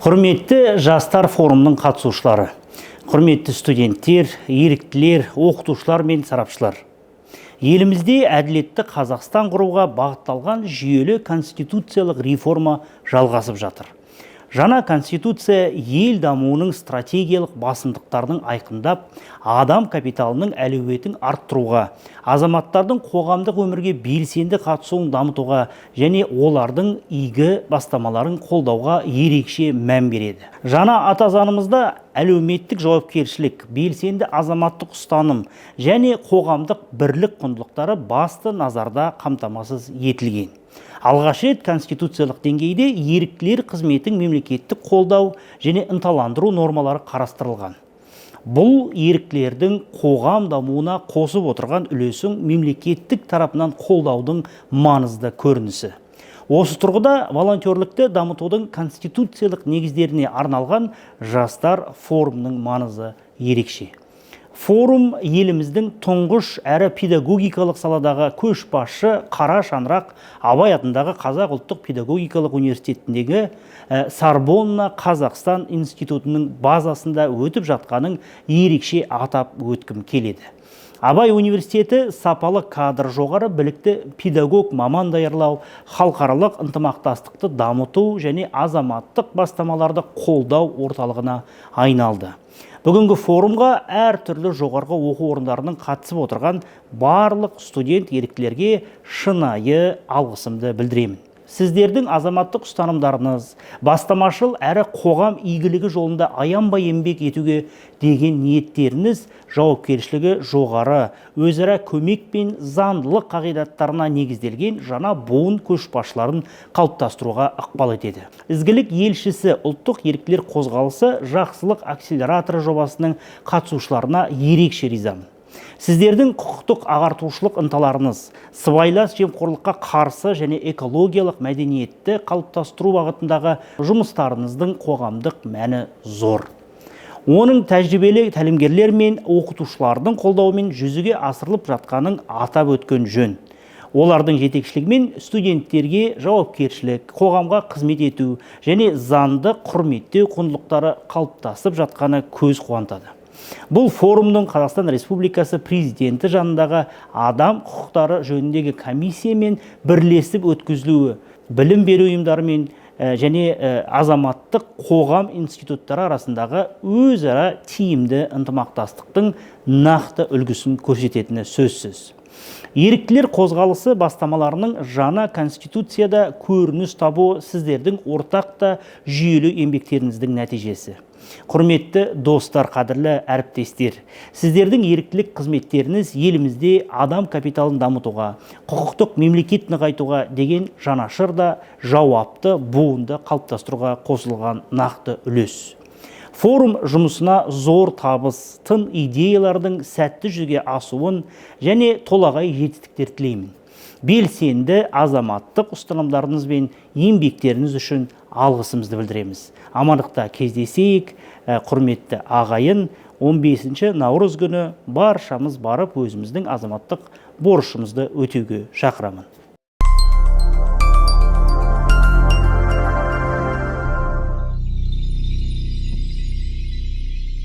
Құрметті жастар форумның қатысушылары, құрметті студенттер, еріктілер, оқытушылар мен сарапшылар. Елімізде әділетті Қазақстан құруға бағытталған жүйелі конституциялық реформа жалғасып жатыр. Жаңа конституция ел дамуының стратегиялық басымдықтарын айқындап, адам капиталының әлеуетін арттыруға, азаматтардың қоғамдық өмірге белсенді қатысуын дамытуға және олардың игі бастамаларын қолдауға ерекше мән береді. Жаңа ата заңымызда әлеуметтік жауапкершілік, белсенді азаматтық ұстаным және қоғамдық бірлік құндылықтары басты назарда қамтамасыз етілген. Алғаш рет конституциялық деңгейде еріктілер қызметін мемлекеттік қолдау және ынталандыру нормалары қарастырылған. Бұл еріктілердің қоғам дамуына қосып отырған үлесін мемлекеттік тарапынан қолдаудың маңызды көрінісі. Осы тұрғыда волонтерлікті дамытудың конституциялық негіздеріне арналған жастар форумның маңызы ерекше. Форум еліміздің тұңғыш әрі педагогикалық саладағы көшбасшы Қара Шаңырақ Абай атындағы Қазақ ұлттық педагогикалық университетіндегі Сорбонна Қазақстан институтының базасында өтіп жатқанын ерекше атап өткім келеді. Абай университеті сапалы кадр, жоғары білікті педагог маман даярлау, халықаралық ынтымақтастықты дамыту және азаматтық бастамаларды қолдау орталығына айналды. Бүгінгі форумға әртүрлі жоғарғы оқу орындарының қатысып отырған барлық студент еріктілерге шынайы алғысымды білдіремін. Сіздердің азаматтық ұстанымдарыңыз, бастамашыл әрі қоғам игілігі жолында аянбай еңбек етуге деген ниеттеріңіз жауапкершілігі жоғары, өзара көмек пен заңдылық қағидаттарына негізделген жаңа буын көшбасшыларын қалыптастыруға ықпал етеді. Ізгілік елшісі ұлттық еріктілер қозғалысы жақсылық акселераторы жобасының қатысушыларына ерекше ризамын. Сіздердің құқықтық ағартушылық ынталарыңыз, сыбайлас жемқорлыққа қарсы және экологиялық мәдениетті қалыптастыру бағытындағы жұмыстарыңыздың қоғамдық мәні зор. Оның тәжірибелі тәлімгерлер мен оқытушылардың қолдауымен жүзеге асырылып жатқанын атап өткен жөн. Олардың жетекшілігімен студенттерге жауапкершілік, қоғамға қызмет ету және заңды құрметтеу құндылықтары қалыптасып жатқаны көз қуантады. Бұл форумның Қазақстан Республикасы президенті жанындағы адам құқықтары жөніндегі комиссиямен бірлесіп өткізілуі, білім беру ұйымдарымен және азаматтық қоғам институттары арасындағы өзара тиімді ынтымақтастықтың нақты үлгісін көрсететіні сөзсіз. Еріктілер қозғалысы бастамаларының жаңа конституцияда көрініс табуы сіздердің ортақта жүйелі еңбектеріңіздің нәтижесі. Құрметті достар, қадірлі әріптестер, сіздердің еріктілік қызметтеріңіз елімізде адам капиталын дамытуға, құқықтық мемлекет нығайтуға деген жанашырда жауапты буынды қалыптастыруға қосылған нақты үлес. Форум жұмысына зор табыс, тың идеялардың сәтті жүзеге асуын және толағай жетістіктер тілеймін. Белсенді азаматтық ұстанымдарыңыз бен еңбектеріңіз үшін алғысымызды білдіреміз. Амандықта кездесейік, құрметті ағайын. 15 наурыз күні баршамыз барып өзіміздің азаматтық борышымызды өтеуге шақырамын.